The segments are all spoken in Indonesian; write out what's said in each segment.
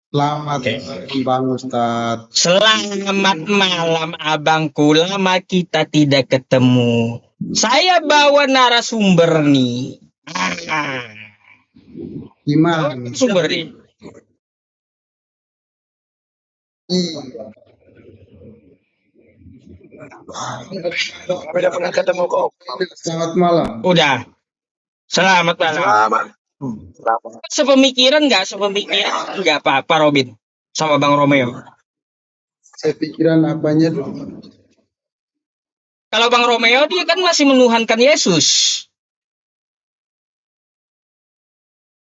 Selamat Oke. malam Bang Ustadz. Selamat malam abangku, lama kita tidak ketemu. Saya bawa narasumber nih. Gimana? Narasumber nih. Iya. Udah pernah ketemu kok. Selamat malam. Udah. Selamat malam. Selamat. Sepemikiran nggak Pak Robin sama Bang Romeo? Saya pikiran apanya dulu? Kalau Bang Romeo dia kan masih menuhankan Yesus.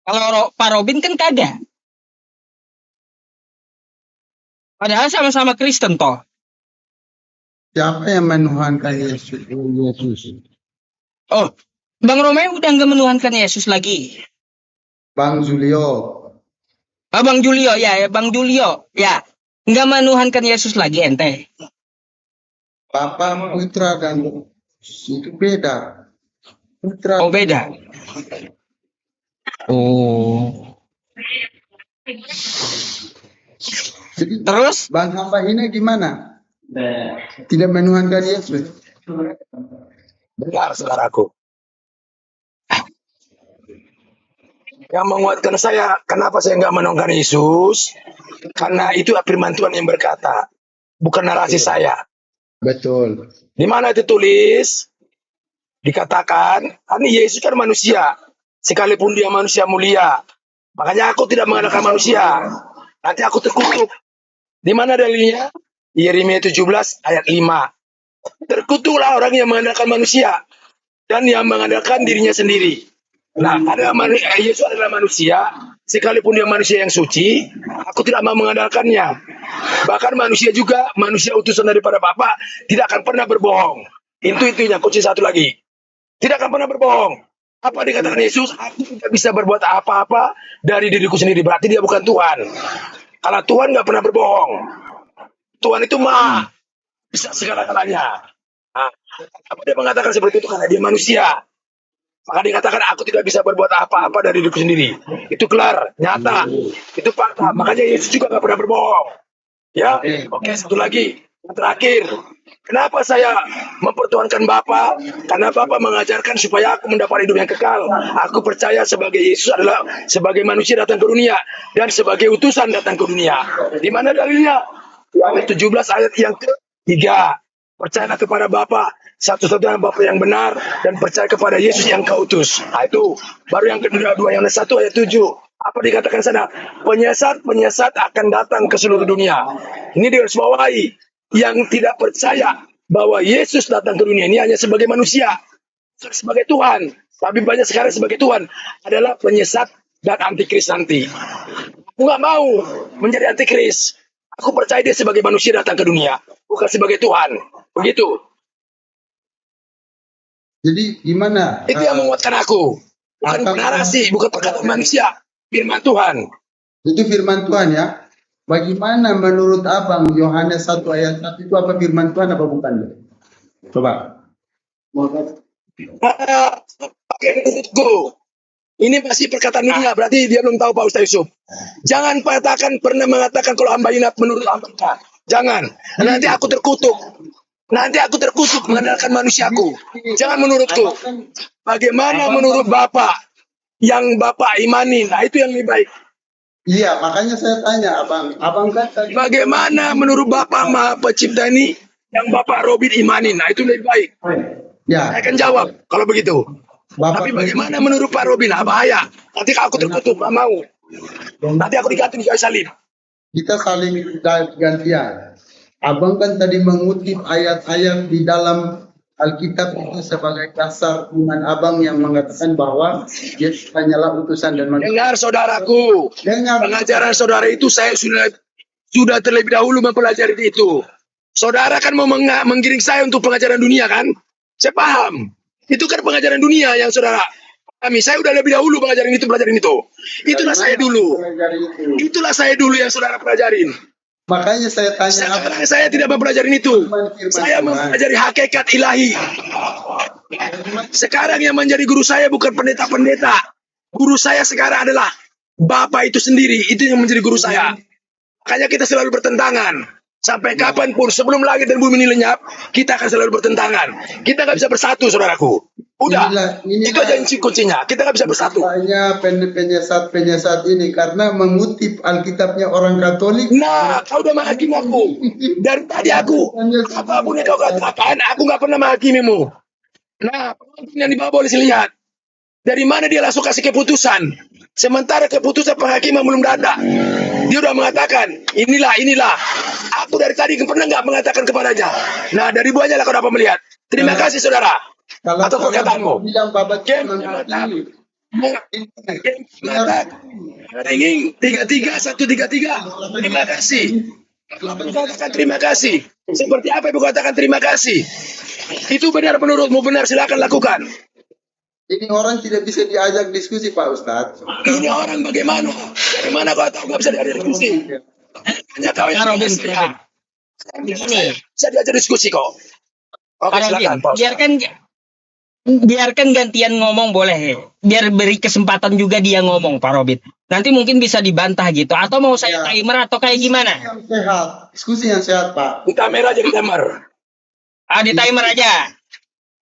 Kalau Pak Robin kan kagak. Padahal sama-sama Kristen toh. Siapa yang menuhankan Yesus? Oh, Bang Romeo udah nggak menuhankan Yesus lagi. Bang Julio. Bang Julio ya, Bang Julio ya. Nggak menuhankan Yesus lagi ente. Bapa, Putra dan itu beda. Putra. Oh beda. Oh. Jadi Terus? Bang hamba ini gimana? Tidak menuhankan Yesus. Benar, saudaraku. Yang menguatkan saya, kenapa saya nggak menuhankan Yesus? Karena itu firman Tuhan yang berkata, bukan narasi saya. Betul. Di mana itu tulis? Dikatakan, ini Yesus kan manusia. Sekalipun dia manusia mulia. Makanya aku tidak mengandalkan manusia. Nanti aku terkutuk. Di mana dalilnya? Yeremia 17 ayat 5. Terkutuklah orang yang mengandalkan manusia dan yang mengandalkan dirinya sendiri. Nah, Yesus adalah manusia, sekalipun dia manusia yang suci, aku tidak mau mengandalkannya. Bahkan manusia juga, manusia utusan daripada Bapa, tidak akan pernah berbohong. Intinya, kunci satu lagi. Tidak akan pernah berbohong. Apa dikatakan Yesus? Aku tidak bisa berbuat apa-apa dari diriku sendiri. Berarti dia bukan Tuhan. Karena Tuhan nggak pernah berbohong. Tuhan itu maha bisa segala-galanya. Nah, apa dia mengatakan seperti itu? Karena dia manusia. Maka dikatakan aku tidak bisa berbuat apa-apa dari diriku sendiri. Itu kelar, nyata. Itu fakta. Makanya Yesus juga nggak pernah berbohong. Ya, oke, satu lagi. Yang terakhir, kenapa saya mempertuhankan Bapa? Karena Bapa mengajarkan supaya aku mendapat hidup yang kekal. Aku percaya sebagai Yesus adalah sebagai manusia datang ke dunia dan sebagai utusan datang ke dunia. Di mana dalilnya? Ayat 17 ayat yang ketiga. Percayalah kepada Bapa, satu-satunya Bapa yang benar, dan percaya kepada Yesus yang kau utus. Nah, itu baru yang kedua, Yohanes 1 ayat 7. Apa dikatakan sana? Penyesat akan datang ke seluruh dunia. Ini digarisbawahi. Yang tidak percaya bahwa Yesus datang ke dunia ini hanya sebagai manusia, sebagai Tuhan. Tapi banyak sekarang sebagai Tuhan adalah penyesat dan antikris nanti. Aku nggak mau menjadi antikris. Aku percaya dia sebagai manusia datang ke dunia, bukan sebagai Tuhan. Begitu. Jadi gimana? Itu yang menguatkan aku. Bukan narasi, bukan perkataan manusia. Firman Tuhan. Itu firman Tuhan ya. Bagaimana menurut Abang Yohanes 1 ayat 1 itu apa firman Tuhan apa bukan? Coba. Ini masih perkataan dunia, berarti dia belum tahu Pak Ustaz Yusuf. Jangan pernah mengatakan kalau hamba ini menurut hamba. Jangan. Nanti aku terkutuk. Mengandalkan manusiaku. Jangan menurutku. Bagaimana menurut Bapak yang Bapak imani? Nah, itu yang lebih baik. Iya, makanya saya tanya Abang. Abang kan tadi Bagaimana menurut Bapak Maha Pencipta ini yang Bapak Robin imani? Nah, itu lebih baik. ya, Saya akan jawab kalau begitu. Bapak Tapi bagaimana menurut Pak Robin? Nah, bahaya. Nanti aku terkutuk, nggak mau. Nanti aku diganti di kayu salib. kita saling gantian. Abang kan tadi mengutip ayat-ayat di dalam Alkitab itu sebagai dasar hubungan Abang yang mengatakan bahwa Yesus hanyalah utusan dan manusia. Dengar saudaraku, Dengar. pengajaran saudara itu saya sudah terlebih dahulu mempelajari itu. Saudara kan mau menggiring saya untuk pengajaran dunia kan? Saya paham. Itu kan pengajaran dunia yang saudara pahami. Saya udah lebih dahulu pelajarin itu. Itulah saya dulu. Itulah saya dulu yang saudara pelajarin. Makanya saya tanya apa? Sekarang saya tidak mempelajarin itu. Saya mempelajari hakikat ilahi. Sekarang yang menjadi guru saya bukan pendeta-pendeta. Guru saya sekarang adalah Bapa itu sendiri, itu yang menjadi guru saya. Makanya kita selalu bertentangan. Sampai kapanpun, sebelum langit dan bumi ini lenyap, kita akan selalu bertentangan. Kita nggak bisa bersatu, saudaraku. Udah, itu aja kuncinya. Kita nggak bisa bersatu. Makanya penyesat ini karena mengutip Alkitabnya orang Katolik. Nah, kau udah menghakimi aku. Dari tadi aku, apapun yang kau katakan, aku nggak pernah menghakimimu. Nah, penonton yang di bawah boleh lihat. Dari mana dia langsung kasih keputusan. Sementara keputusan penghakiman belum ada. Dia udah mengatakan, inilah. Aku dari tadi pernah nggak mengatakan kepadanya. Nah, dari buahnya lah kau dapat melihat. Terima kasih, saudara. Kalau Atau perkataanmu. bilang Bapak Game menghakimi. Ringing 33 133. Terima kasih. Ibu katakan terima kasih. Seperti apa ibu katakan terima kasih? Itu benar menurutmu, benar, silakan lakukan. Ini orang tidak bisa diajak diskusi Pak Ustadz. Ini orang bagaimana? Bagaimana kau tahu nggak bisa diajak diskusi? Hanya kau yang Robin, saya. Begini. Saya diajak diskusi kok. Oke, Pak silakan. Robin, biarkan gantian ngomong boleh. Biar beri kesempatan juga dia ngomong, Pak Robin. Nanti mungkin bisa dibantah gitu. Atau mau saya Ya. timer atau kayak gimana? Yang sehat, diskusi yang sehat Pak. Di kamera aja di kamera. Di timer aja.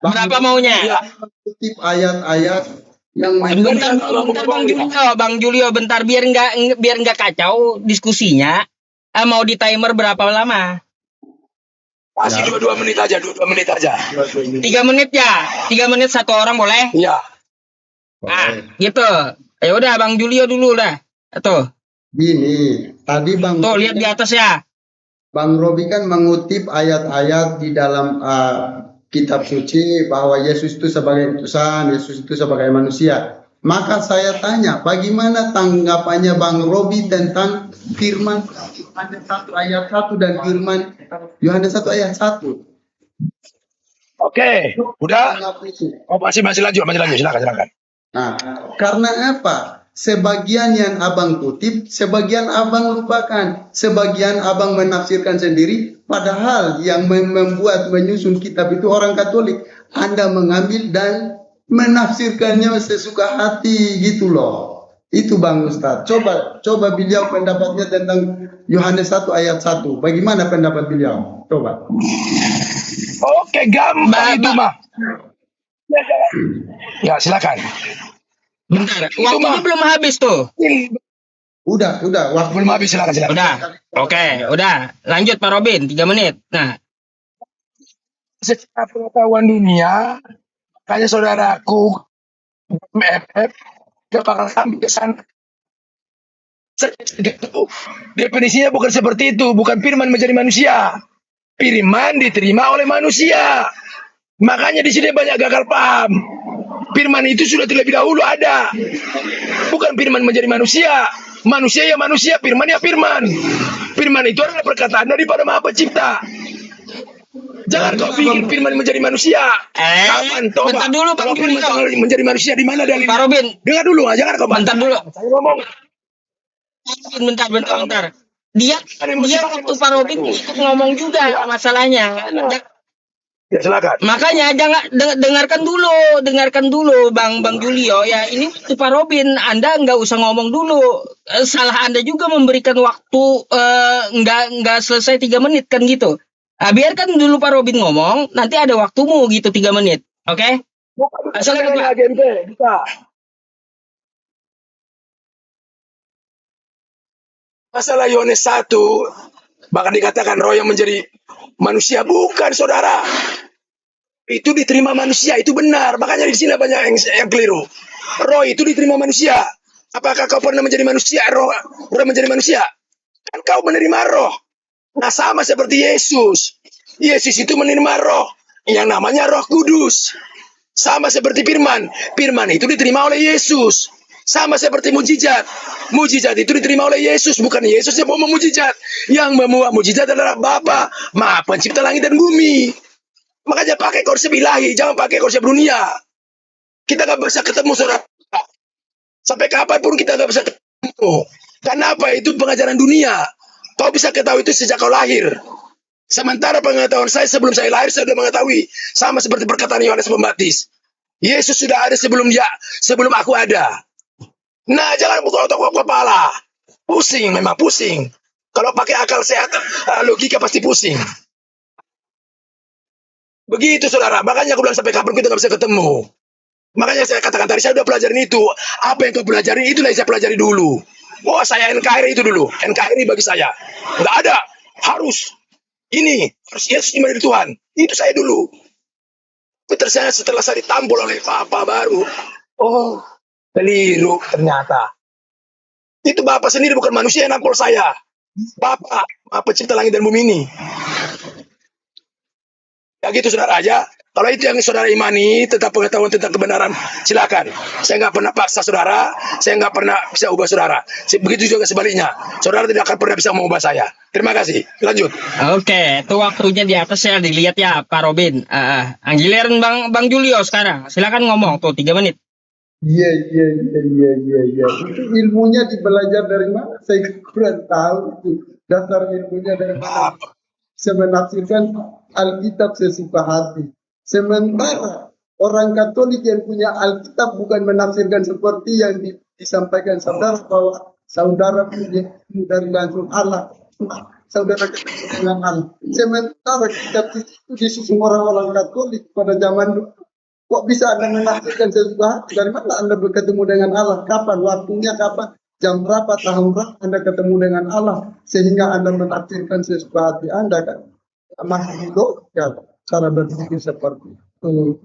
Berapa maunya? Ya. Kutip ayat-ayat yang Bentar, Bang Julio, bentar biar nggak kacau diskusinya. Mau di timer berapa lama? Masih 2 menit aja, 2 menit aja. 3 menit ya. 3 menit satu orang boleh? Iya. Gitu. Ya udah Bang Julio dulu dah. Tuh. Gini, tadi Tuh lihat di atas ya. Bang Robi kan mengutip ayat-ayat di dalam kitab suci bahwa Yesus itu sebagai utusan, Yesus itu sebagai manusia. Maka saya tanya, bagaimana tanggapannya Bang Robi tentang firman Yohanes 1 ayat 1 dan firman Yohanes 1 ayat 1? Oke, udah. Oh, masih lanjut, silakan. Nah, karena apa? Sebagian yang abang kutip, sebagian abang lupakan, sebagian abang menafsirkan sendiri, padahal yang menyusun kitab itu orang Katolik. Anda mengambil dan menafsirkannya sesuka hati gitu loh. Itu Bang Ustadz. Coba beliau pendapatnya tentang Yohanes 1 ayat 1. Bagaimana pendapat beliau? Coba. Oke, gampang itu mah. Ya, silakan. Bentar. Waktunya belum habis tuh. Udah, waktu Belum habis, silakan. Udah. Oke, udah. Lanjut Pak Robin, 3 menit. Nah, Secara pengetahuan dunia, kayak saudaraku MFF gak bakal sampai ke sana. Definisinya bukan seperti itu, bukan firman menjadi manusia. Firman diterima oleh manusia. Makanya di sini banyak gagal paham. Firman itu sudah terlebih dahulu ada. Bukan firman menjadi manusia. Manusia ya manusia, firman ya firman. Firman itu adalah perkataan daripada Maha Pencipta. Jangan kau pikir firman menjadi manusia. Kapan? Toba. bentar dulu Bang Kalau firman Julio. menjadi manusia di mana dalilnya? Pak Robin, Dengar dulu, jangan kau bentar dulu. Saya ngomong. Bentar. Dia waktu Pak Robin ikut ngomong juga masalahnya. Ya silakan. Makanya jangan dengarkan dulu Bang Julio ya. Ini waktu Pak Robin, Anda nggak usah ngomong dulu. Salah Anda juga memberikan waktu nggak selesai 3 menit kan gitu. Biarkan dulu Pak Robin ngomong, nanti ada waktumu gitu 3 menit. Oke? Silakan Pak. Bisa. Masalah Yohanes 1, bahkan dikatakan roh yang menjadi manusia, bukan saudara. Itu diterima manusia, itu benar. Makanya di sini banyak yang keliru. Roh itu diterima manusia. Apakah kau pernah menjadi manusia? Roh menjadi manusia. Kan kau menerima roh. Nah, sama seperti Yesus. Yesus itu menerima roh yang namanya Roh Kudus. Sama seperti firman. Firman itu diterima oleh Yesus. Sama seperti mujizat. Mujizat itu diterima oleh Yesus. Bukan Yesus yang mau memujizat. Yang membuat mujizat adalah Bapa, Maha Pencipta langit dan bumi. Makanya pakai konsep ilahi, jangan pakai konsep dunia. Kita gak bisa ketemu, saudara. Sampai kapanpun kita gak bisa ketemu. Karena apa? Itu pengajaran dunia. Kau bisa ketahui itu sejak kau lahir. Sementara pengetahuan saya sebelum saya lahir, saya sudah mengetahui. Sama seperti perkataan Yohanes Pembaptis. Yesus sudah ada sebelum aku ada. Nah, jangan pukul otak kepala. Pusing, memang pusing. Kalau pakai akal sehat, logika pasti pusing. Begitu, saudara. Makanya aku bilang sampai kapan kita nggak bisa ketemu. Makanya saya katakan tadi, saya udah pelajarin itu. Apa yang kau pelajari, itulah yang saya pelajari dulu. Oh, saya NKRI itu dulu. NKRI bagi saya. Nggak ada. Harus. Ini. Harus Yesus menjadi Tuhan. Itu saya dulu. Tapi ternyata setelah saya ditampol oleh Papa baru. Oh, keliru ternyata. Itu Bapak sendiri, bukan manusia yang nampol saya. Bapak, pencipta langit dan bumi ini. Ya gitu, saudara aja. Kalau itu yang saudara imani, tentang pengetahuan tentang kebenaran, silakan. Saya nggak pernah paksa saudara, saya nggak pernah bisa ubah saudara. Begitu juga sebaliknya, saudara tidak akan pernah bisa mengubah saya. Terima kasih. Lanjut. Oke, itu waktunya di atas ya dilihat ya Pak Robin. Giliran Bang Julio sekarang. Silakan ngomong tuh 3 menit. Iya. Itu ilmunya dibelajar dari mana? Saya kurang tahu itu. Dasar ilmunya dari mana? Saya menafsirkan Alkitab sesuka hati. Sementara orang Katolik yang punya Alkitab bukan menafsirkan seperti yang disampaikan saudara, bahwa saudara punya dari langsung Allah. Saudara ketemu dengan Allah. Sementara kitab itu disusun orang-orang Katolik pada zaman dulu. Kok bisa Anda menafsirkan sesuka hati? Dari mana Anda bertemu dengan Allah? Kapan? Waktunya kapan? Jam berapa? Tahun berapa Anda ketemu dengan Allah? Sehingga Anda menafsirkan sesuka hati Anda kan? Masih logika cara berpikir seperti itu.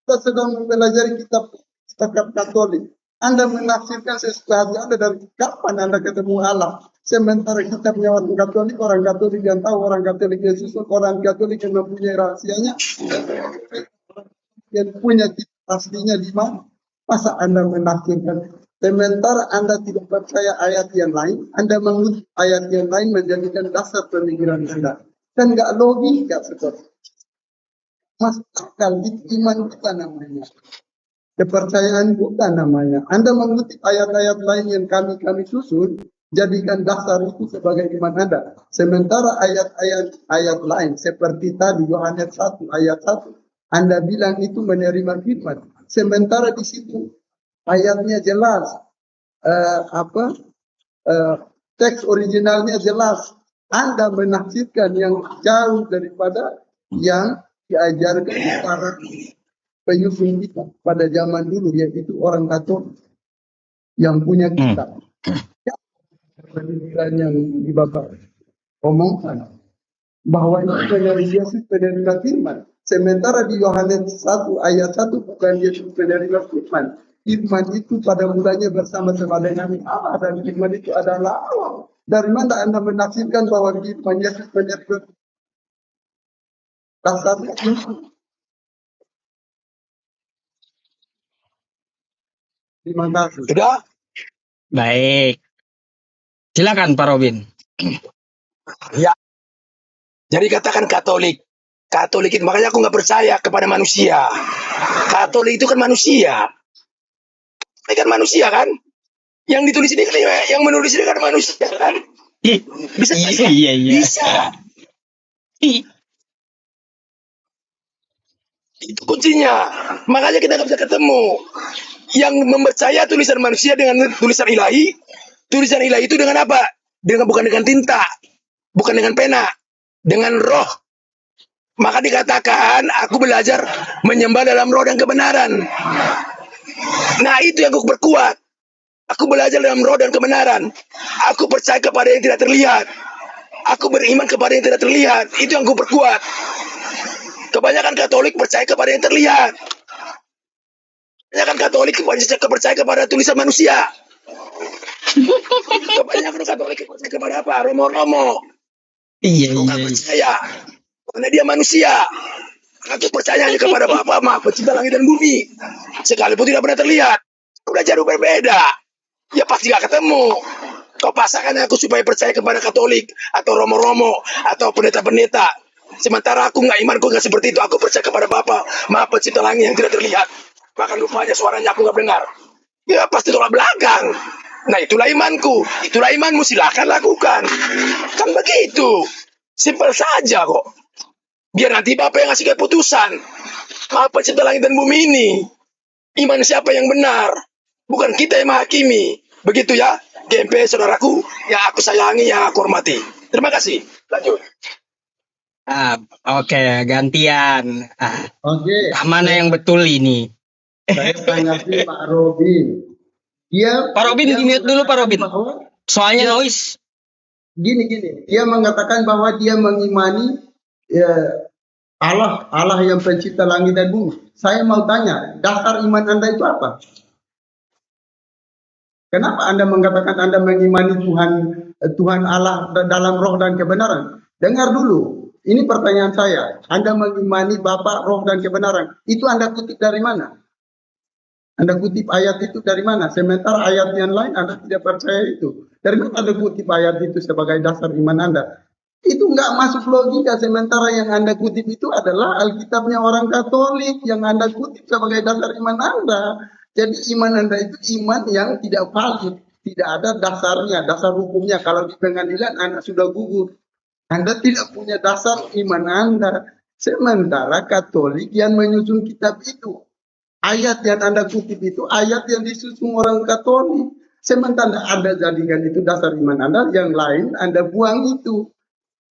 Kita sedang mempelajari kitab Katolik. Anda menafsirkan sesuka hati Anda dari kapan Anda ketemu Allah? Sementara kitabnya orang Katolik yang tahu, orang Katolik yang susun, orang Katolik yang mempunyai rahasianya, yang punya kitab aslinya di mana? Masa Anda menafsirkan? Sementara Anda tidak percaya ayat yang lain, Anda mengutip ayat yang lain menjadikan dasar pemikiran Anda. Kan nggak logika seperti itu. Mas akal itu iman kita namanya. Kepercayaan kita namanya. Anda mengutip ayat-ayat lain yang kami susun, jadikan dasar itu sebagai iman Anda. Sementara ayat lain seperti tadi Yohanes 1 ayat 1, Anda bilang itu menerima firman. Sementara di situ ayatnya jelas, teks originalnya jelas. Anda menafsirkan yang jauh daripada yang diajarkan para penyusun kita pada zaman dulu, yaitu orang Katolik yang punya kitab. Pemikiran yang di Bapak omongkan bahwa itu dari Yesus penerima firman. Sementara di Yohanes 1 ayat 1 bukan Yesus penerima firman. Firman itu pada mulanya bersama-sama dengan Allah, dan firman itu adalah Allah. Dari mana Anda menafsirkan bahwa firman Yesus penerima dasarnya itu? Terima kasih. Sudah? Baik. Silakan Pak Robin. Ya. Jadi katakan Katolik. Katolik itu, makanya aku nggak percaya kepada manusia. Katolik itu kan manusia. Ini kan manusia kan? Yang ditulis ini kan, yang menulis ini kan manusia kan? Bisa nggak sih? Iya. Bisa. Itu kuncinya. Makanya kita nggak bisa ketemu. Yang mempercaya tulisan manusia dengan tulisan ilahi. Tulisan ilahi itu dengan apa? Bukan dengan tinta, bukan dengan pena, dengan roh. Maka dikatakan aku belajar menyembah dalam roh dan kebenaran. Nah itu yang aku berkuat. Aku belajar dalam roh dan kebenaran. Aku percaya kepada yang tidak terlihat. Aku beriman kepada yang tidak terlihat. Itu yang aku perkuat. Kebanyakan Katolik percaya kepada yang terlihat. Kebanyakan Katolik percaya kepada tulisan manusia. Kebanyakan Katolik percaya kepada apa? Romo-romo. Iya. Percaya. Karena dia manusia. Aku percaya hanya kepada Bapa, Maha Pencipta langit dan bumi. Sekalipun tidak pernah terlihat. Udah jauh berbeda. Ya pasti gak ketemu. Kau pasangkan aku supaya percaya kepada Katolik atau romo-romo atau pendeta-pendeta. Sementara aku nggak imanku nggak seperti itu. Aku percaya kepada Bapa, Maha Pencipta langit yang tidak terlihat. Bahkan rupanya suaranya aku nggak dengar. Ya pasti tolak belakang. Nah itulah imanku. Itulah imanmu, silakan lakukan. Kan begitu. Simpel saja kok. Biar nanti Bapak yang ngasih keputusan. Maha Pencipta langit dan bumi ini. Iman siapa yang benar? Bukan kita yang menghakimi. Begitu ya, GMP saudaraku yang aku sayangi, yang aku hormati. Terima kasih. Lanjut. Ah, oke, gantian. Oke, Mana yang betul ini? saya tanggapi Pak Robin. Pak Robin, di-mute dulu Pak Robin. Bahwa Soalnya dia noise. gini, dia mengatakan bahwa dia mengimani ya, Allah yang pencipta langit dan bumi. Saya mau tanya, dasar iman Anda itu apa? Kenapa Anda mengatakan Anda mengimani Tuhan Allah dalam roh dan kebenaran? Dengar dulu, ini pertanyaan saya. Anda mengimani Bapa, roh dan kebenaran. Itu Anda kutip dari mana? Anda kutip ayat itu dari mana? Sementara ayat yang lain Anda tidak percaya itu. Dari mana Anda kutip ayat itu sebagai dasar iman Anda? Itu nggak masuk logika. Sementara yang Anda kutip itu adalah Alkitabnya orang Katolik yang Anda kutip sebagai dasar iman Anda. Jadi iman Anda itu iman yang tidak valid. Tidak ada dasarnya, dasar hukumnya. Kalau di pengadilan Anda sudah gugur. Anda tidak punya dasar iman Anda. Sementara Katolik yang menyusun kitab itu. Ayat yang Anda kutip itu ayat yang disusun orang Katolik. Sementara Anda jadikan itu dasar iman Anda, yang lain Anda buang itu.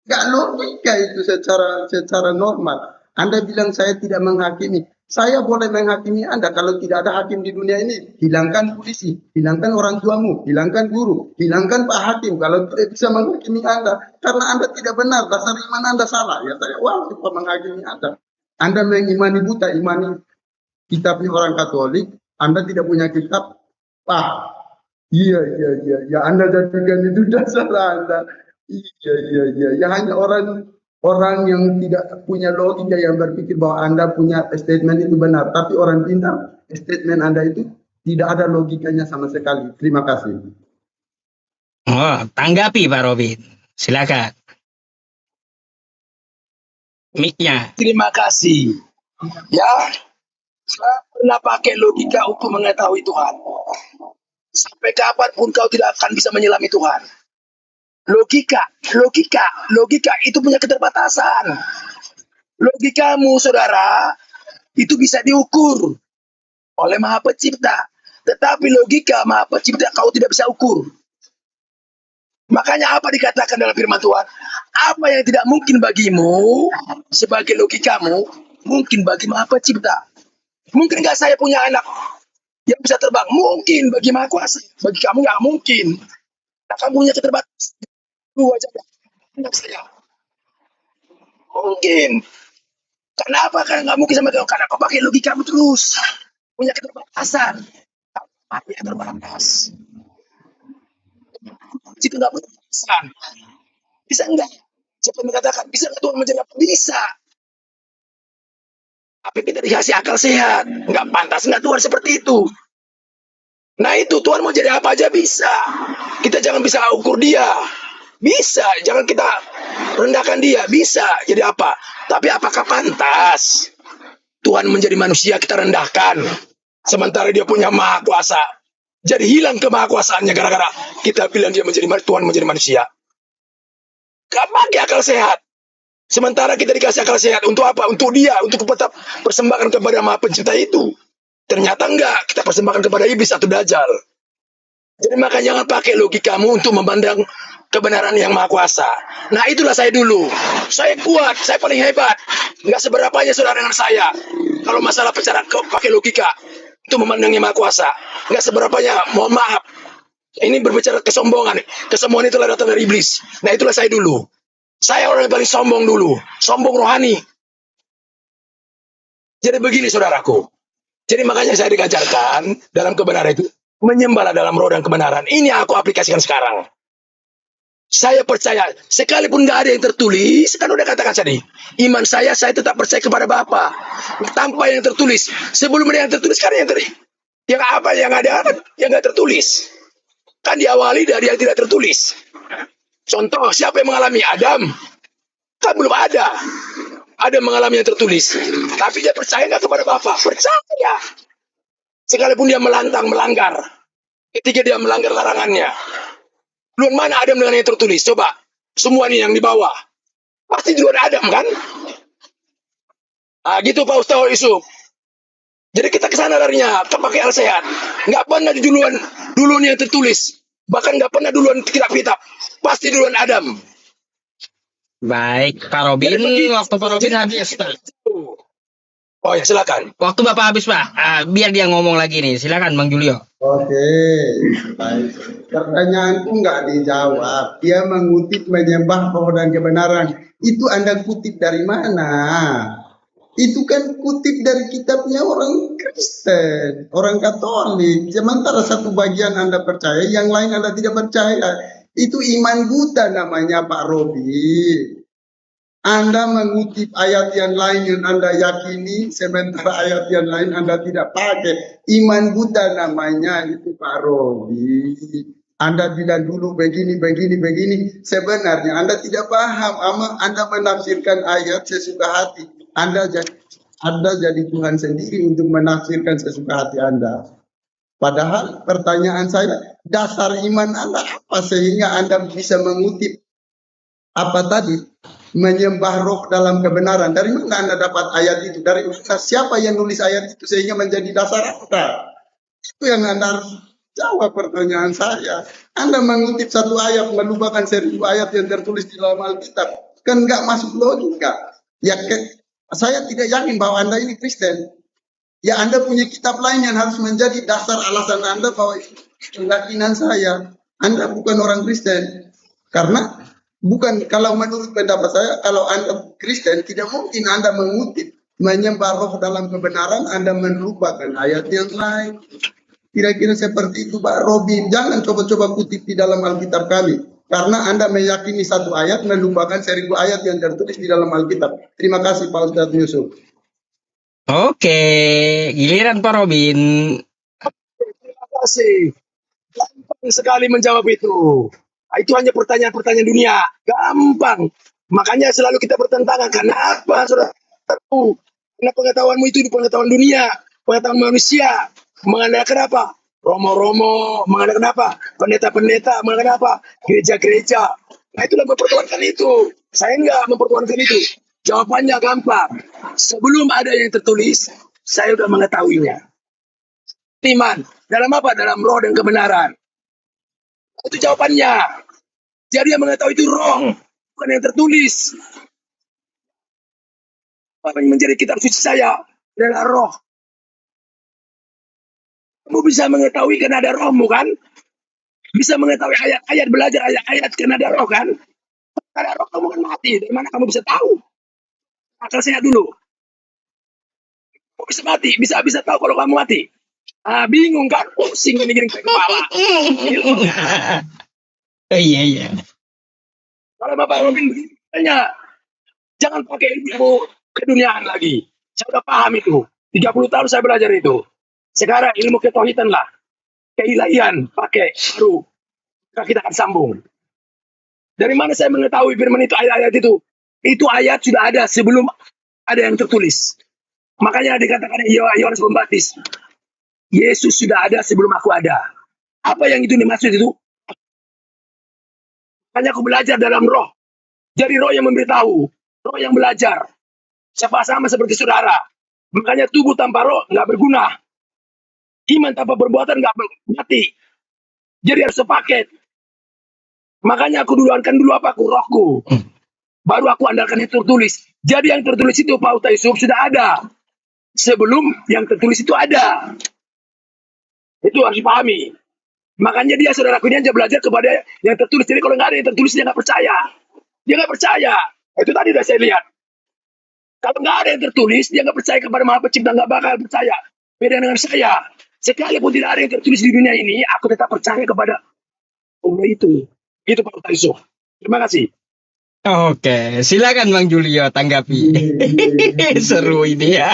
Gak logika itu secara normal. Anda bilang saya tidak menghakimi. Saya boleh menghakimi Anda kalau tidak ada hakim di dunia ini. Hilangkan polisi, hilangkan orang tuamu, hilangkan guru, hilangkan Pak Hakim kalau tidak bisa menghakimi Anda. Karena Anda tidak benar, dasar iman Anda salah. Ya saya wajib menghakimi Anda. Anda mengimani buta, imani kitabnya orang Katolik, Anda tidak punya kitab, iya, Anda jadikan itu dasar Anda. Iya, ya hanya orang yang tidak punya logika yang berpikir bahwa Anda punya statement itu benar, tapi orang pintar, statement Anda itu tidak ada logikanya sama sekali. Terima kasih. Oh, tanggapi Pak Robin. Silakan. Mic-nya. Terima kasih. Ya, saya pernah pakai logika untuk mengetahui Tuhan. Sampai kapanpun kau tidak akan bisa menyelami Tuhan. Logika itu punya keterbatasan. Logikamu, saudara, itu bisa diukur oleh Maha Pencipta. Tetapi logika Maha Pencipta kau tidak bisa ukur. Makanya apa dikatakan dalam firman Tuhan? Apa yang tidak mungkin bagimu sebagai logikamu, mungkin bagi Maha Pencipta. Mungkin nggak saya punya anak yang bisa terbang? Mungkin bagi Maha Kuasa. Bagi kamu nggak mungkin. Nah, kamu punya keterbatasan. Wajah anak saya. Mungkin. Kenapa? Karena nggak mungkin sama kau. Karena kau pakai logikamu terus. Punya keterbatasan. Punya terbatas. Itu nggak punya keterbatasan. Bisa enggak? Siapa yang mengatakan bisa nggak Tuhan menjadi apa? Bisa. Tapi kita dikasih akal sehat. Nggak pantas nggak Tuhan seperti itu. Nah itu Tuhan mau jadi apa aja bisa. Kita jangan bisa ukur dia. Bisa, jangan kita rendahkan dia. Bisa, jadi apa? Tapi apakah pantas Tuhan menjadi manusia kita rendahkan? Sementara dia punya maha kuasa. Jadi hilang kemahakuasaannya gara-gara kita bilang dia menjadi Tuhan menjadi manusia. Gak pakai akal sehat. Sementara kita dikasih akal sehat untuk apa? Untuk dia, untuk tetap persembahkan kepada Maha Pencipta itu. Ternyata enggak, kita persembahkan kepada iblis atau dajjal. Jadi maka jangan pakai logikamu untuk memandang kebenaran yang maha kuasa. Nah itulah saya dulu. Saya kuat, saya paling hebat. Enggak seberapanya saudara dengan saya. Kalau masalah bicara pakai logika untuk memandang yang maha kuasa. Enggak seberapanya, mohon maaf. Ini berbicara kesombongan. Kesombongan itulah datang dari iblis. Nah itulah saya dulu. Saya orang yang paling sombong dulu. Sombong rohani. Jadi begini saudaraku. Jadi makanya saya diajarkan dalam kebenaran itu. Menyembahlah dalam roh dan kebenaran. Ini aku aplikasikan sekarang. Saya percaya. Sekalipun gak ada yang tertulis. Kan udah katakan tadi. Iman saya tetap percaya kepada Bapa. Tanpa yang tertulis. Sebelum ada yang tertulis. Kan yang apa yang ada yang gak tertulis. Kan diawali dari yang tidak tertulis. Contoh, siapa yang mengalami? Adam. Kan belum ada. Ada mengalami yang tertulis. Tapi dia percaya nggak kepada Bapa? Percaya. Sekalipun dia melanggar. Ketika dia melanggar larangannya. Duluan mana Adam dengan yang tertulis? Coba. Semua ini yang di bawah. Pasti duluan Adam kan? Gitu Pak Ustaz Yusuf. Jadi kita ke sana larinya, kita pakai Al-Sehat. Nggak pernah duluan yang tertulis. Bahkan nggak pernah duluan kitab-kitab. Pasti duluan Adam. Baik, Pak Robin, waktu Pak Robin habis, Pak. Oh ya, silakan. Waktu Bapak habis, Pak. Biar dia ngomong lagi nih. Silakan, Bang Julio. Oke, baik. Pertanyaanku nggak dijawab. Dia mengutip menyembah roh dan kebenaran. Itu Anda kutip dari mana? Itu kan kutip dari kitabnya orang Kristen, orang Katolik. Sementara satu bagian Anda percaya, yang lain Anda tidak percaya. Itu iman buta namanya, Pak Robi. Anda mengutip ayat yang lain yang Anda yakini, sementara ayat yang lain Anda tidak pakai. Iman buta namanya itu, Pak Robi. Anda bilang dulu begini. Sebenarnya Anda tidak paham. Anda menafsirkan ayat sesuka hati. Anda jadi Tuhan sendiri untuk menafsirkan sesuka hati Anda. Padahal pertanyaan saya, dasar iman Anda apa sehingga Anda bisa mengutip apa tadi? Menyembah roh dalam kebenaran. Dari mana Anda dapat ayat itu? Dari mana? Siapa yang nulis ayat itu sehingga menjadi dasar Anda? Itu yang Anda harus jawab pertanyaan saya. Anda mengutip satu ayat, melupakan 1000 ayat yang tertulis di dalam Alkitab. Kan nggak masuk logika. Ya, saya tidak yakin bahwa Anda ini Kristen. Ya, Anda punya kitab lain yang harus menjadi dasar alasan Anda bahwa itu keyakinan saya. Anda bukan orang Kristen. Karena kalau menurut pendapat saya, kalau Anda Kristen, tidak mungkin Anda mengutip menyembah roh dalam kebenaran, Anda melupakan ayat yang lain. Kira-kira seperti itu, Pak Robin. Jangan coba-coba kutip di dalam Alkitab kami. Karena Anda meyakini satu ayat, melupakan 1000 ayat yang tertulis di dalam Alkitab. Terima kasih, Pak Ustadz Yusuf. Oke, giliran Pak Robin. Terima kasih. Gampang sekali menjawab itu. Itu hanya pertanyaan-pertanyaan dunia. Gampang. Makanya selalu kita bertentangan. Kenapa, saudara? Karena pengetahuanmu itu pengetahuan dunia. Pengetahuan manusia. Mengandalkan apa? Romo-romo, mengandalkan apa? Pendeta-pendeta, mengandalkan apa? Gereja-gereja. Nah, itulah mempertahankan itu. Saya enggak mempertahankan itu. Jawabannya gampang. Sebelum ada yang tertulis, saya sudah mengetahuinya. Iman. Dalam apa? Dalam roh dan kebenaran. Itu jawabannya. Jadi yang mengetahui itu roh, bukan yang tertulis. Apa yang menjadi kitab suci saya adalah roh. Kamu bisa mengetahui karena ada rohmu kan? Bisa mengetahui ayat-ayat, belajar ayat-ayat karena ada roh kan? Karena roh kamu kan mati. Dari mana kamu bisa tahu? Akal sehat dulu. Kamu bisa mati, bisa tahu kalau kamu mati. Bingung kan? Pusing ini giring ke kepala. Iya. Kalau Bapak Robin begini, jangan pakai ilmu keduniaan lagi. Saya udah paham itu. 30 tahun saya belajar itu. Sekarang ilmu ketauhidan lah. Keilahian pakai baru. Kita akan sambung. Dari mana saya mengetahui firman itu, ayat-ayat itu? Itu ayat sudah ada sebelum ada yang tertulis. Makanya dikatakan Yohanes Pembaptis, Yesus sudah ada sebelum aku ada. Apa yang itu dimaksud itu? Hanya aku belajar dalam roh. Jadi roh yang memberitahu, roh yang belajar. Sama seperti saudara. Makanya tubuh tanpa roh nggak berguna. Iman tanpa perbuatan nggak mati. Jadi harus sepaket. Makanya aku duluankan dulu apa? Rohku. Baru aku andalkan yang tertulis. Jadi yang tertulis itu Pak Ustaz Yusuf sudah ada. Sebelum yang tertulis itu ada. Itu harus dipahami. Makanya dia saudaraku ini aja belajar kepada yang tertulis. Jadi kalau nggak ada yang tertulis dia nggak percaya. Dia nggak percaya. Itu tadi udah saya lihat. Kalau nggak ada yang tertulis dia nggak percaya kepada Maha Pencipta, nggak bakal percaya. Beda dengan saya. Sekalipun tidak ada yang tertulis di dunia ini, aku tetap percaya kepada Allah itu. Itu Pak Ustaz Yusuf. Terima kasih. Oke, silakan Bang Julio tanggapi. Seru ini ya.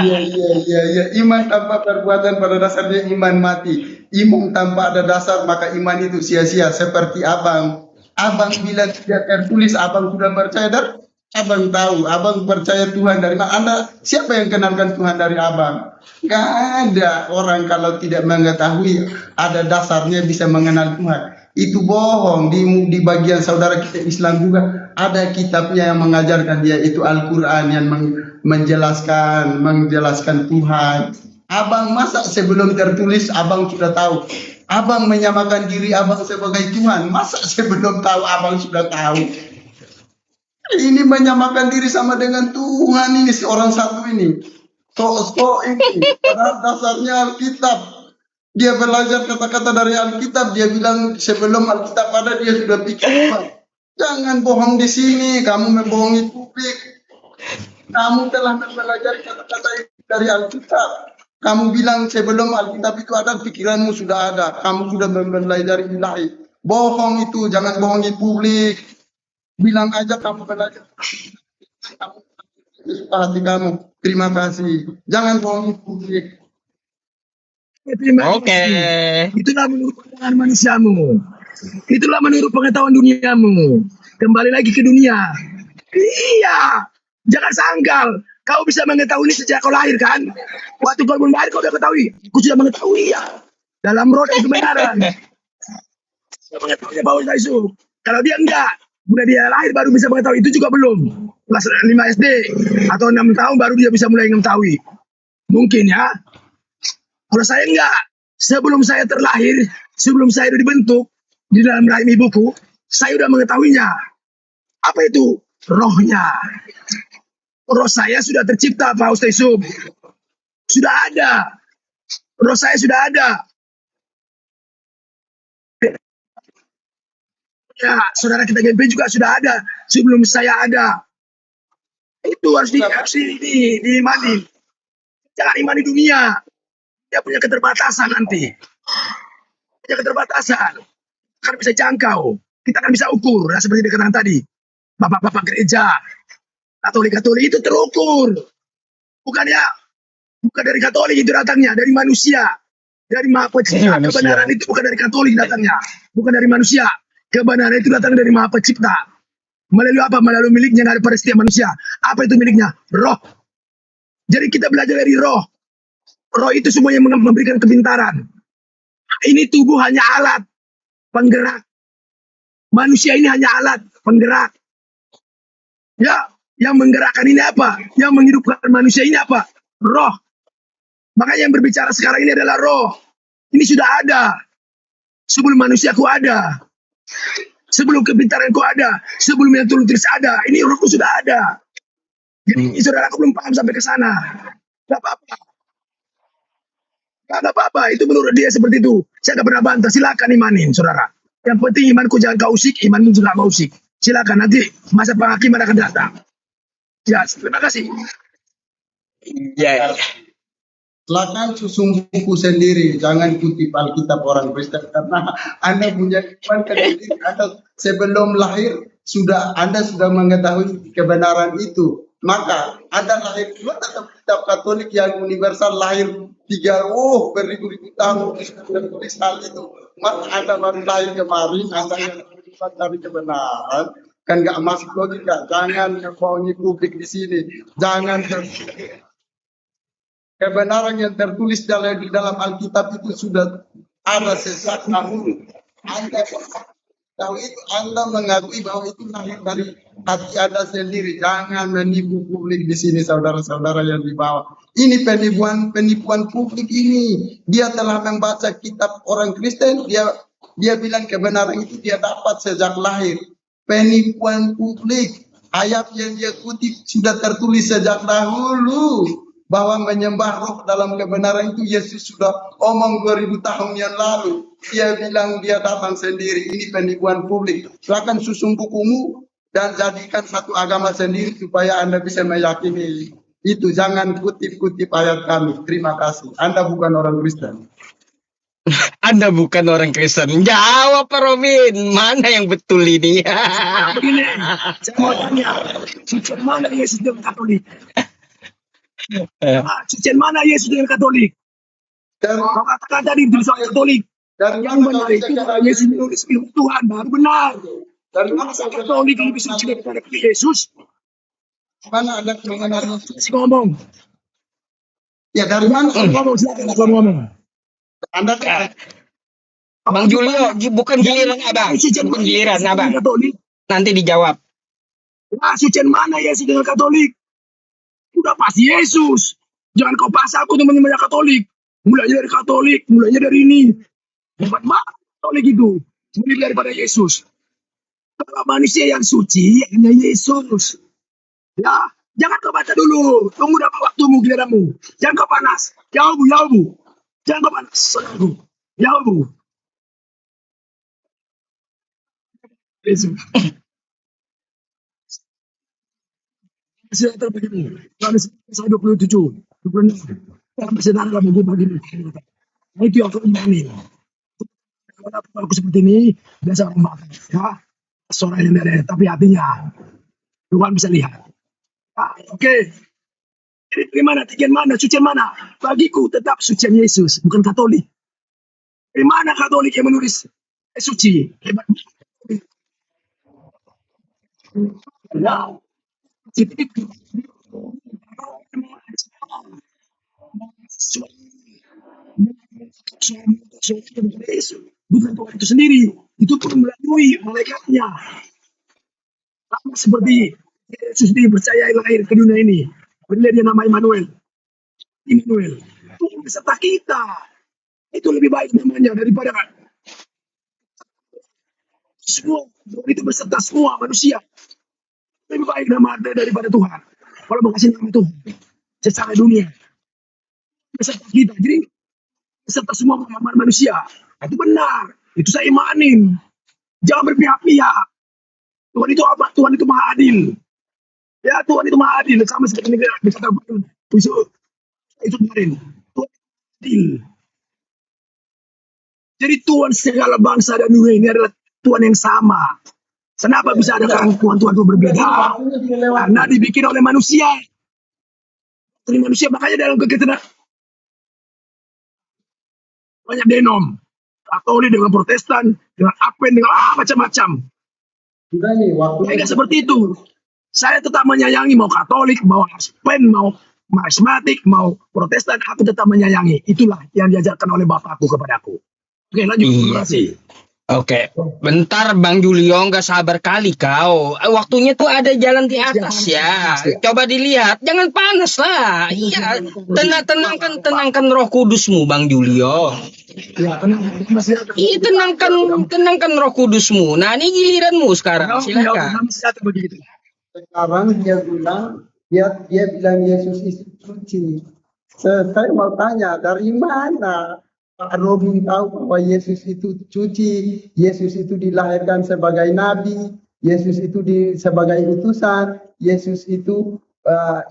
Iya. Iman tanpa perbuatan pada dasarnya iman mati. Iman tanpa ada dasar maka iman itu sia-sia. Seperti abang. Abang bila tidak tertulis abang sudah percaya dan abang tahu. Abang percaya Tuhan dari mana? Anda siapa yang kenalkan Tuhan dari abang? Gak ada orang kalau tidak mengetahui ada dasarnya bisa mengenal Tuhan. itu bohong. Di bagian saudara kita Islam juga ada kitabnya yang mengajarkan dia itu Al-Quran yang menjelaskan Tuhan. Abang masa sebelum tertulis abang sudah tahu? Abang menyamakan diri abang sebagai Tuhan. Masa sebelum tahu abang sudah tahu? Ini menyamakan diri sama dengan Tuhan ini si orang satu ini. So ini pada dasarnya Alkitab. Dia belajar kata-kata dari Alkitab. Dia bilang sebelum Alkitab ada dia sudah pikir. Jangan bohong di sini. Kamu membohongi publik. Kamu telah belajar kata-kata dari Alkitab. Kamu bilang sebelum Alkitab itu ada, pikiranmu sudah ada. Kamu sudah belajar ilahi. Bohong itu, jangan bohongi publik. Bilang aja kamu belajar. Kamu suka hati kamu. Terima kasih. Jangan bohongi publik. Terima Oke. kasih. Itulah menurut pandangan manusiamu. Itulah menurut pengetahuan duniamu. Kembali lagi ke dunia. Iya. Jangan sangkal. Kau bisa mengetahui ini sejak kau lahir kan? Waktu kau belum lahir kau sudah ketahui. Kau sudah mengetahui ya. Dalam roh dan kebenaran. Sudah mengetahui bahwa Yesus. Kalau dia enggak. Udah dia lahir baru bisa mengetahui. Itu juga belum. Kelas 5 SD. Atau 6 tahun baru dia bisa mulai mengetahui. Mungkin ya. Kalau saya enggak, sebelum saya terlahir, sebelum saya dibentuk di dalam rahim ibuku, saya sudah mengetahuinya. Apa itu? Rohnya. Roh saya sudah tercipta, Pak Ustaz Yusuf. Sudah ada. Roh saya sudah ada. Ya, saudara kita GMP juga sudah ada. Sebelum saya ada. Itu harus diimani. Jangan imani dunia. Dia punya keterbatasan nanti. Punya keterbatasan. Kan bisa jangkau. Kita kan bisa ukur. Ya, seperti dikatakan tadi. Bapak-bapak gereja. Katolik-katolik itu terukur. Bukan dari Katolik itu datangnya. Dari manusia. Dari Maha Pencipta. Manusia. Kebenaran itu bukan dari Katolik datangnya. Bukan dari manusia. Kebenaran itu datang dari Maha Pencipta. Melalui apa? Melalui miliknya yang ada pada setiap manusia. Apa itu miliknya? Roh. Jadi kita belajar dari roh. Roh itu semuanya memberikan kepintaran. Ini tubuh hanya alat penggerak. Manusia ini hanya alat penggerak. Ya, yang menggerakkan ini apa? Yang menghidupkan manusia ini apa? Roh. Makanya yang berbicara sekarang ini adalah roh. Ini sudah ada. Sebelum manusiaku ada. Sebelum kepintaranku ada. Sebelum yang tulis ada. Ini rohku sudah ada. Jadi saudara, aku belum paham sampai ke sana. Gak apa-apa. Gak apa-apa, itu menurut dia seperti itu. Saya gak pernah bantah, silakan imanin, saudara. Yang penting imanku jangan kau usik, imanmu juga mau usik. Silakan, nanti masa penghakiman akan datang. Ya, terima kasih. Ya. Silakan susun buku sendiri, jangan kutip Alkitab orang Kristen karena Anda punya iman ke diri Anda sebelum lahir Anda sudah mengetahui kebenaran itu. Maka Anda lahir juga tetap kitab Katolik yang universal lahir beribu-ribu tahun tertulis hal itu. Maka Anda baru lahir kemarin, Anda yang mencari kebenaran kan nggak masuk logika. Jangan bohongi publik di sini. Jangan kebenaran yang tertulis di dalam Alkitab itu sudah ada sejak dahulu. Anda tahu itu, Anda mengakui bahwa itu lahir dari hati Anda sendiri. Jangan menipu publik di sini, saudara-saudara yang di bawah. Ini penipuan publik ini. Dia telah membaca kitab orang Kristen. Dia bilang kebenaran itu dia dapat sejak lahir. Penipuan publik. Ayat yang dia kutip sudah tertulis sejak dahulu. Bahwa menyembah roh dalam kebenaran itu Yesus sudah omong 2000 tahun yang lalu. Dia bilang dia datang sendiri. Ini penipuan publik. Silakan susun bukumu dan jadikan satu agama sendiri supaya Anda bisa meyakini itu. Jangan kutip-kutip ayat kami. Terima kasih. Anda bukan orang Kristen. Anda bukan orang Kristen. Jawab Pak Robin. Mana yang betul ini? Begini, saya mau tanya. Sucian mana Yesus dengan Katolik? Sucian mana Yesus dengan Katolik? Dan Kau katakan tadi di soal Katolik. dari Yang mana benar itu kalau Yesus menulis firman Tuhan baru benar. dari mana Katolik lebih suci daripada Yesus. mana ada kebenaran? Si ngomong. Ya dari mana? Ngomong silakan ngomong. Anda kan Bang Julio, bukan giliran abang, bukan giliran abang. Katolik. Nanti dijawab. Nah, sucian mana Yesus dengan Katolik? Udah pasti Yesus. Jangan kau paksa aku teman-teman Katolik. Mulainya dari Katolik, mulainya dari ini. Hebat banget Katolik itu. Mulai daripada Yesus. Kalau manusia yang suci, hanya Yesus. Ya, jangan kau baca dulu. Tunggu dapat waktumu, giliranmu. Jangan kau panas. Jauh, jauh. Jangan kau panas. Saudaraku. Jauh. Yesus. Saya terbagimu. Yohanes pasal 27, 26. Sampai saudara gue begini. Nah, itu yang aku imani. Kalau aku seperti ini, biasa membakar. Ya, suara yang dari, tapi hatinya Tuhan bisa lihat. Ah, oke. Jadi dari mana, tikian mana, sucian mana? Bagiku tetap sucian Yesus, bukan Katolik. Dari mana Katolik yang menulis suci? Hebat. Nah, itu. Yesus, bukan Tuhan itu sendiri. Itu pun melalui malaikatnya. Sama seperti Yesus dipercayai lahir ke dunia ini. Benar dia nama Immanuel. Immanuel. Tuhan beserta kita. Itu lebih baik namanya daripada semua. Tuhan itu beserta semua manusia. Lebih baik nama daripada Tuhan. Kalau mau kasih nama Tuhan. Secara dunia. Beserta kita. Jadi beserta semua manusia. Itu benar. Itu saya imanin. Jangan berpihak-pihak. Tuhan itu apa? Tuhan itu maha adil. Ya, Tuhan itu maha adil. Sama seperti negara. Itu kemarin. Tuhan adil. Jadi Tuhan segala bangsa dan dunia ini adalah Tuhan yang sama. Kenapa bisa ada Tuhan-Tuhan itu berbeda? Karena dibikin oleh manusia. Dari manusia, makanya dalam kegiatan banyak denom. Katolik dengan Protestan, dengan Advent, dengan macam-macam. Sudah nih, waktu Saya nggak seperti itu. Saya tetap menyayangi mau Katolik, mau Advent, mau Karismatik, mau Protestan, aku tetap menyayangi. Itulah yang diajarkan oleh Bapakku kepadaku. Oke, lanjut. Terima kasih. Oke, bentar Bang Julio, nggak sabar kali kau. Waktunya tuh ada jalan di atas ya. Coba dilihat, jangan panas lah. Iya, tenangkan Roh Kudusmu, Bang Julio. Ya, tenang. Masih ada. Iya, tenangkan Roh Kudusmu. Nah, ini giliranmu sekarang. Silakan. sekarang dia bilang, dia bilang Yesus itu suci. Saya mau tanya, dari mana Pak Robin tahu bahwa Yesus itu suci, Yesus itu dilahirkan sebagai nabi, Yesus itu sebagai utusan, Yesus itu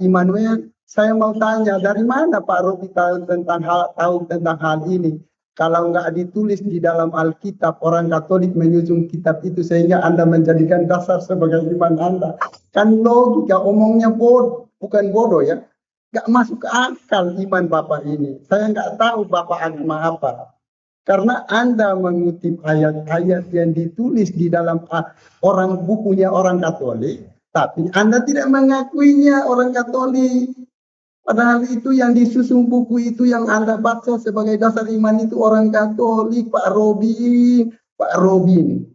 Immanuel. Saya mau tanya, dari mana Pak Robin tahu tentang hal ini? Kalau nggak ditulis di dalam Alkitab, orang Katolik menyusun kitab itu sehingga Anda menjadikan dasar sebagai iman Anda. Kan logika omongnya bodoh, bukan bodoh ya. Nggak masuk ke akal iman Bapak ini. Saya nggak tahu Bapak agama apa. Karena Anda mengutip ayat-ayat yang ditulis di dalam bukunya orang Katolik, tapi Anda tidak mengakuinya orang Katolik. Padahal itu yang disusun buku itu yang Anda baca sebagai dasar iman itu orang Katolik, Pak Robin. Pak Robin.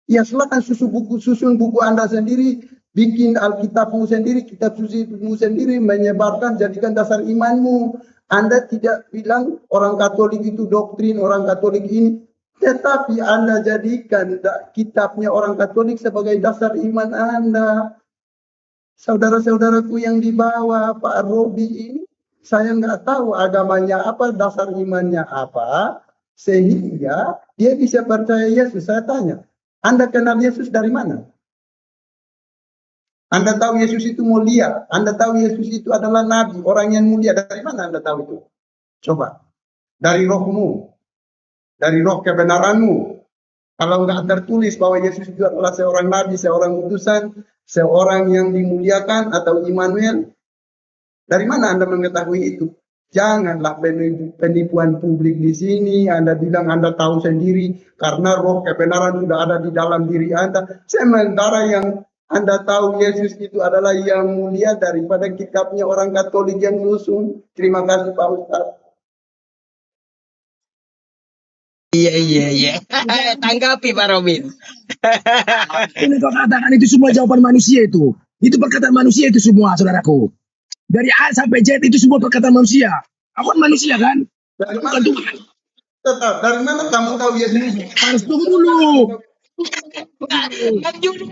Ya silakan susun buku Anda sendiri, bikin Alkitabmu sendiri, kitab sucimu sendiri, menyebarkan, jadikan dasar imanmu. Anda tidak bilang orang Katolik itu doktrin, orang Katolik ini. Tetapi Anda jadikan kitabnya orang Katolik sebagai dasar iman Anda. Saudara-saudaraku yang di bawah Pak Robi ini, saya nggak tahu agamanya apa, dasar imannya apa, sehingga dia bisa percaya Yesus. Saya tanya, Anda kenal Yesus dari mana? Anda tahu Yesus itu mulia, Anda tahu Yesus itu adalah nabi, orang yang mulia. Dari mana Anda tahu itu? Coba, dari rohmu, dari roh kebenaranmu. Kalau nggak tertulis bahwa Yesus itu adalah seorang nabi, seorang utusan, seorang yang dimuliakan atau Immanuel, dari mana Anda mengetahui itu? Janganlah penipuan publik di sini. Anda bilang Anda tahu sendiri karena roh kebenaran sudah ada di dalam diri Anda. Sementara yang Anda tahu Yesus itu adalah yang mulia daripada kitabnya orang Katolik yang musuh. Terima kasih Pak Ustaz. Iya. Tanggapi Pak Robin. Ini kau katakan itu semua jawaban manusia itu. Itu perkataan manusia itu semua, saudaraku. Dari A sampai Z itu semua perkataan manusia. Aku kan manusia kan? Dari Bukan mana, Tuhan. dari mana kamu tahu Yesus? Harus tunggu dulu. Bang Juli,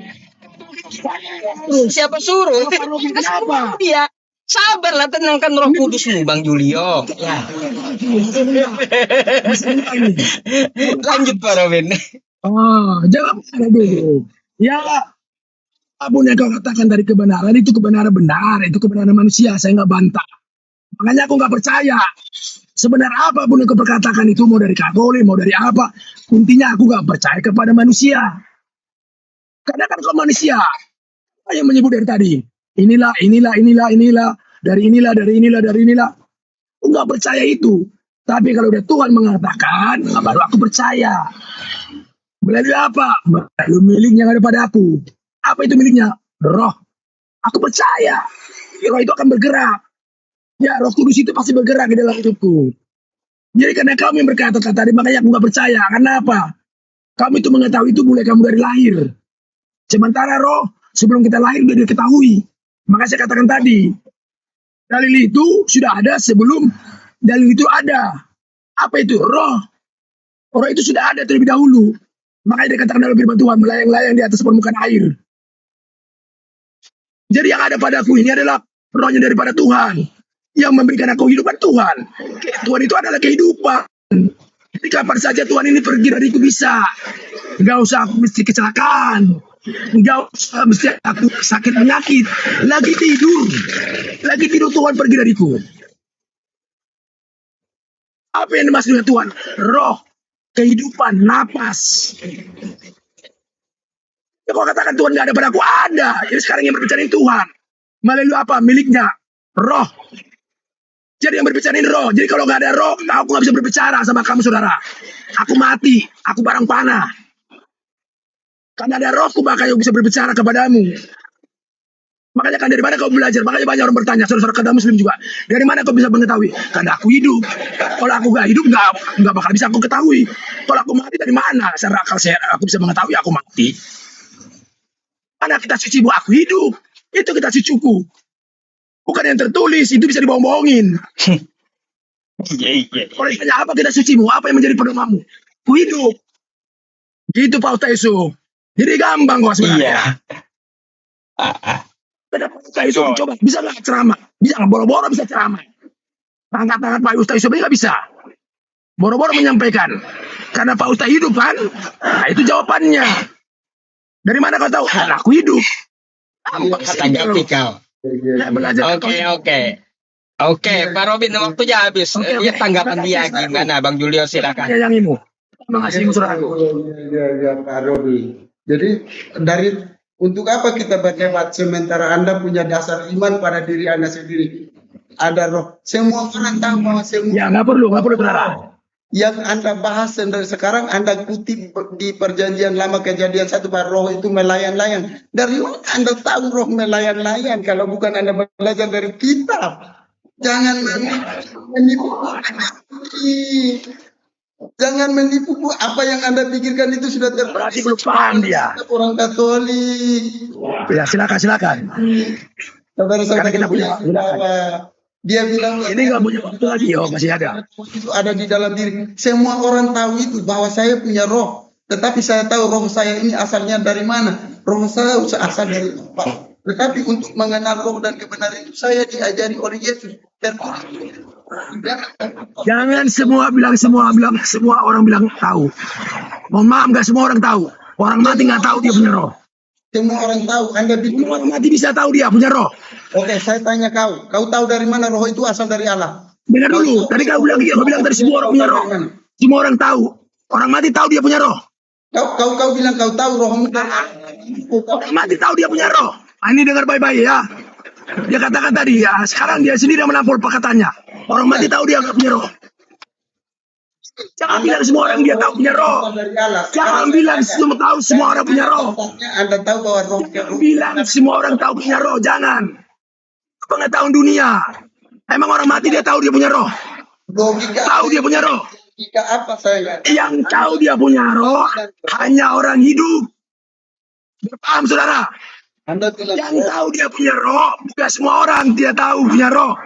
siapa suruh? Pak Robin, kenapa? Dia sabarlah, tenangkan Roh Kudusmu Bang Julio. Ya. Lanjut Pak Robin. Jawab dulu. Ya, apapun yang kau katakan dari kebenaran itu kebenaran benar, itu kebenaran manusia. Saya nggak bantah. Makanya aku nggak percaya. Sebenar apapun yang kau perkatakan itu mau dari Katolik, mau dari apa, intinya aku nggak percaya kepada manusia. Karena kan kau manusia. Apa yang menyebut dari tadi? Inilah, dari inilah. Aku nggak percaya itu. Tapi kalau udah Tuhan mengatakan, baru aku percaya. Melalui apa? Melalui milik yang ada pada aku. Apa itu miliknya? Roh. Aku percaya. Roh itu akan bergerak. Ya, Roh Kudus itu pasti bergerak di dalam hidupku. Jadi karena kamu yang berkata-kata tadi, makanya aku nggak percaya. Karena apa? Kamu itu mengetahui itu mulai kamu dari lahir. Sementara roh, sebelum kita lahir sudah diketahui. Maka saya katakan tadi, dalil itu sudah ada sebelum dalil itu ada. Apa itu? Roh. Roh itu sudah ada terlebih dahulu. Makanya dikatakan dalam firman Tuhan, melayang-layang di atas permukaan air. Jadi yang ada padaku ini adalah rohnya daripada Tuhan. Yang memberikan aku kehidupan Tuhan. Tuhan itu adalah kehidupan. Jadi kapan saja Tuhan ini pergi dariku bisa. Enggak usah aku mesti kecelakaan. Enggak usah mesti aku sakit penyakit. Lagi tidur Tuhan pergi dariku. Apa yang dimaksud dengan Tuhan? Roh, kehidupan, napas. Ya, kalau katakan Tuhan nggak ada padaku, ada. Jadi sekarang yang berbicara Tuhan. Melalui apa? Miliknya. Roh. Jadi yang berbicara roh. Jadi kalau nggak ada roh, aku nggak bisa berbicara sama kamu, saudara. Aku mati. Aku barang panah. Karena ada rohku, maka yang bisa berbicara kepadamu. Makanya kan dari mana kau belajar? Makanya banyak orang bertanya, saudara-saudara kata Muslim juga. Dari mana kau bisa mengetahui? Karena aku hidup. Kalau aku nggak hidup, nggak bakal bisa aku ketahui. Kalau aku mati dari mana? Secara akal sehat aku bisa mengetahui aku mati. Karena kita suci bahwa aku hidup. Itu kita suciku. Bukan yang tertulis, itu bisa dibohong-bohongin. Iya. Kalau ditanya apa kita sucimu, apa yang menjadi pedomanmu? Ku hidup. Gitu Pak Ustaz Yusuf. Jadi gampang kok sebenarnya. Iya. Ada Pak Ustaz Yusuf coba, bisa nggak ceramah? Bisa nggak? Boro-boro bisa ceramah. Angkat-angkat Pak Ustaz Yusuf ini nggak bisa. Boro-boro menyampaikan. Karena Pak Ustaz hidup kan? Nah itu jawabannya. Dari mana kau tahu? Karena aku hidup. Tanggapi kau. Saya belajar. Oke, Pak Robin, waktunya habis. Oke. Ya, tanggapan dia gimana, Bang Julio, silakan. Yang ini. Makasih saudaraku. Ya, Pak Robi. Jadi untuk apa kita berdebat sementara Anda punya dasar iman pada diri Anda sendiri? Ada roh. Semua orang tahu bahwa semua Ya nggak perlu saudara. yang Anda bahas dari sekarang Anda kutip di perjanjian lama kejadian 1 bahwa roh itu melayang-layang. Dari mana Anda tahu roh melayang-layang kalau bukan Anda belajar dari kitab? Jangan menipu. Jangan menipu apa yang Anda pikirkan itu sudah Berarti belum paham dia. orang Katolik. Ya silakan. Saudara-saudara Karena kita punya bahwa dia bilang Ini nggak punya waktu lagi. Oh masih ada. itu ada di dalam diri. Semua orang tahu itu bahwa saya punya roh. Tetapi saya tahu roh saya ini asalnya dari mana. Roh saya asal dari apa. Tetapi untuk mengenal roh dan kebenaran itu saya diajari oleh Yesus. Jangan semua orang bilang tahu. Mohon maaf nggak semua orang tahu. Orang mati nggak tahu dia punya roh. Semua orang tahu. Anda bikin Orang mati bisa tahu dia punya roh. Oke, saya tanya kau. Kau tahu dari mana roh itu asal dari Allah? Dengar dulu. Tadi kau bilang tadi semua orang punya roh. Semua orang tahu. Orang mati tahu dia punya roh. Kau bilang kau tahu rohmu dari Orang mati tahu dia punya roh. Ini dengar baik-baik ya. Dia katakan tadi ya. Sekarang dia sendiri yang menampol perkataannya. Orang mati tahu dia nggak punya roh. Jangan bilang semua orang dia tahu punya roh. Jangan bilang semua orang punya roh. Anda tahu bahwa roh Jangan bilang semua orang tahu punya roh. Jangan. Pengetahuan dunia. Emang orang mati dia tahu dia punya roh. logika Tahu dia punya roh. Jika apa saya nggak tahu. Yang tahu dia punya roh hanya orang hidup. Paham saudara? Anda bilang Yang tahu dia punya roh, bukan semua orang dia tahu punya roh.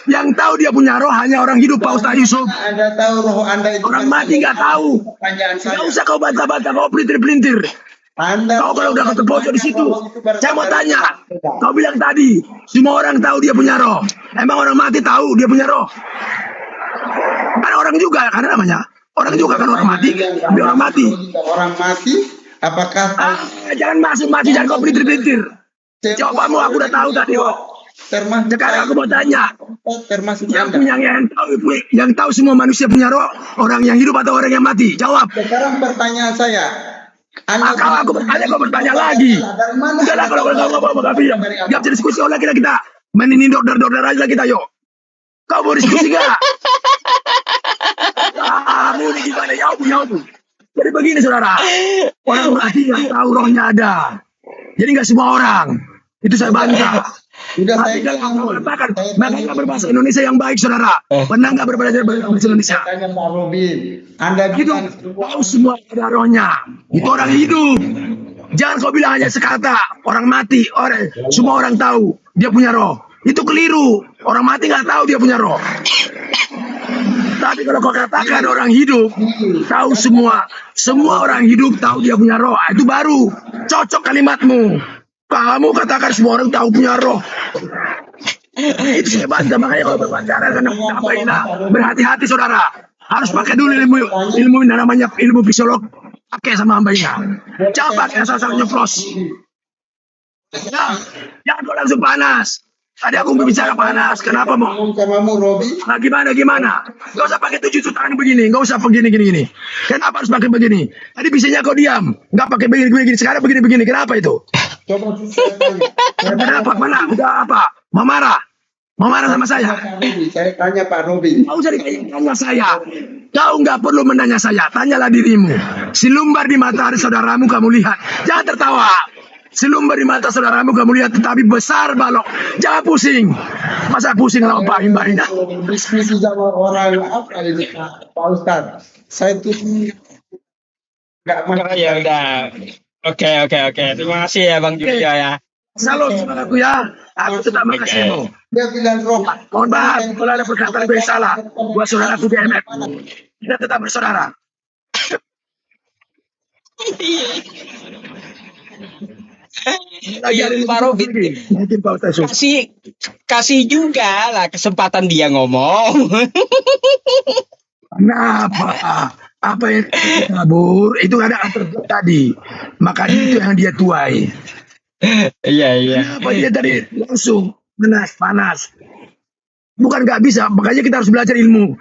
Yang tahu dia punya roh hanya orang hidup, Pak Ustaz Yusuf. Anda tahu roh Anda itu Orang mati nggak tahu. Pertanyaan Nggak saya. usah kau bantah-bantah, kau pelintir-pelintir. Anda Kau kalau udah terpojok di situ, saya mau tanya. Kau bilang tadi, semua orang tahu dia punya roh. Emang orang mati tahu dia punya roh? Kan orang juga, kan namanya. Orang juga kan orang mati, tapi orang mati. Orang mati, apakah Jangan masuk mati, jangan kau pelintir-pelintir. Jawabanmu aku udah tahu tadi, kok. termasuk Sekarang aku mau tanya, termasuk yang Anda? punya yang tahu semua manusia punya roh, orang yang hidup atau orang yang mati? Jawab. Sekarang pertanyaan saya. Kalau aku bertanya, kau bertanya lagi. Dari mana? Udahlah, kalau kau ngomong nggak bisa. Nggak bisa diskusi oleh kita. Mainin dokter aja kita, yuk. Kau mau diskusi gak? Kamu ini gimana? Ya ampun. Jadi begini saudara, orang mati nggak tahu rohnya ada. Jadi nggak semua orang. Itu saya bantah. Sudah Tapi saya kalau kamu katakan, makanya berbahasa Indonesia yang baik saudara. Pernah nggak berbahasa Indonesia? tanya Pak Robin. Anda Itu bilang tahu semua ada rohnya. Itu orang hidup. Jangan kau bilang hanya sekata orang mati, semua orang tahu dia punya roh. Itu keliru. Orang mati nggak tahu dia punya roh. Tapi kalau kau katakan orang hidup tahu semua orang hidup tahu dia punya roh, itu baru cocok kalimatmu. Kamu katakan semua orang tahu punya roh. Itu saya bantah, makanya kalau berbicara karena berhati-hati saudara. Harus pakai dulu ilmu namanya ilmu psikolog. Pakai sama hambanya. Jangan pakai asal-asal nyeplos. Ya, jangan kau langsung panas. Tadi aku bicara panas. Kenapa mau? ngomong samamu Robi. Nah, gimana? Gak usah pakai 7 tangan begini. Gak usah begini. Kenapa harus pakai begini? Tadi bisanya kau diam. Gak pakai begini. Sekarang begini. Kenapa itu? Coba saya tanya. Kenapa? Mana? Udah apa? Mau marah sama saya? Pak Robi, saya tanya Pak Robi. Gak usah ditanya saya. Kau nggak perlu menanya saya. Tanyalah dirimu. Silumbar di matahari saudaramu kamu lihat. Jangan tertawa. Silumbar di mata saudaramu kamu lihat, tetapi besar balok. Jangan pusing. Masa pusing sama Pak Himbahina? Diskusi sama orang apa ini Pak Ustadz? Saya tuh nggak Oh, ya udah. Oke. Terima kasih ya Bang Julio ya. Salam semangatku ya. Aku tetap makasihmu. Dia bilang roh. Mohon maaf kalau ada perkataan gue yang salah buat saudaraku BMF. Kita tetap bersaudara. Iya, Pak Robin. Mungkin Pak Ustaz Yusuf. Kasih juga lah kesempatan dia ngomong. Kenapa? Apa yang kabur itu ada atur tadi. Makanya itu yang dia tuai. Iya. Kenapa dia tadi langsung panas? Bukan nggak bisa, makanya kita harus belajar ilmu.